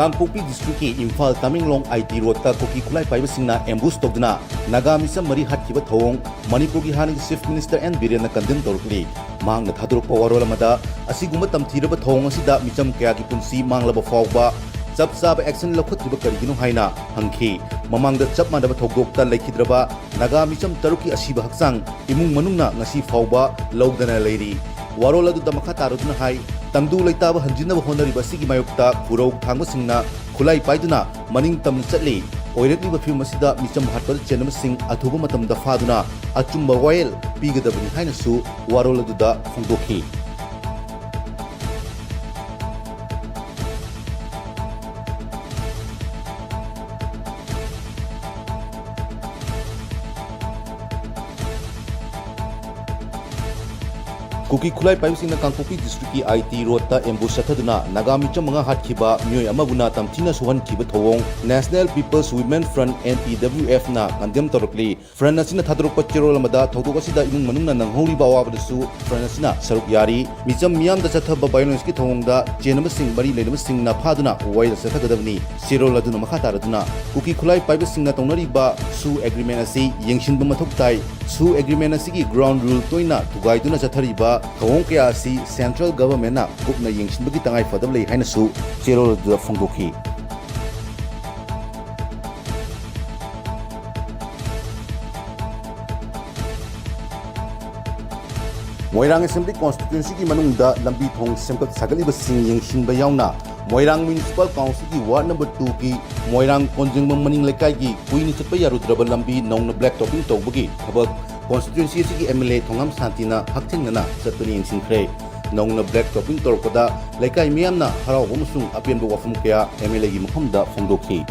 Kangpopi district ki Imphal Tamenglong IT road ta Koki Khulai paibasingna ambush togduna naga misam mari hatkiba thawong Manipur ki hanig chief minister and Biren na condemn torkli mangna thadurukpa warol amada asiguma tamthiraba thawong asida micham kaya ki punsi manglaba fawba chap chaba action lokhatliba karigino haina hangki mamangda chap mandaba thogdokta laikhidraba naga micham taruki asiba haksang imung manungna ngasi fawba lawdana leiri warol adu damakha taruduna hai Tangdu laitaba hanjinaba honariba sigi mayokta khurau thangmasingna khulai paiduna maning tam chatli oirakliba film asida micham hatpal chenamasing athuba matamda faduna achumba wael pigadabani hainasu warol aduda phongdokhi Koki Khulai paibasingna Kangpopi district ki IT road ta ambush sathaduna nagami chamanga hatkiba myoi amaguna tamthina suhankiba thawong National People's Women Front NPWF na condemn torokli front asina thadrokpa cherol amada thogdok asida imung manungna nanghoriba awabadasu front asina saruk yari micham miyamda chathaba violence ki thawongda chenamasing bari leinamasing na phaduna waida sathagadabni cherol aduna makha taraduna Koki Khulai paibasingna tongnariba su agreement asi yengshinba mathok tai su agreement asigi ground rule toina tugaiduna chathariba thawong kaya asi central government na kupna yengshinbagi tangai fadab lei hainasu cherol da phongdokhi Moirang Assembly constituency ki manungda lambi thong semkat sagaliba sing yengshinba yauna Moirang Municipal Council ki Ward number 2 ki Moirang Konjingmang Maning Lekai ki kuini chatpa yarudraba lambi nongna black topping tawbagi thabak constituency ki MLA Thongam Santina hakthingna chatpani yengsinkhre nongna black topping torpada lekai miyamna haraw amasung apianba wafum kaya MLA gi mafamda phongdokhi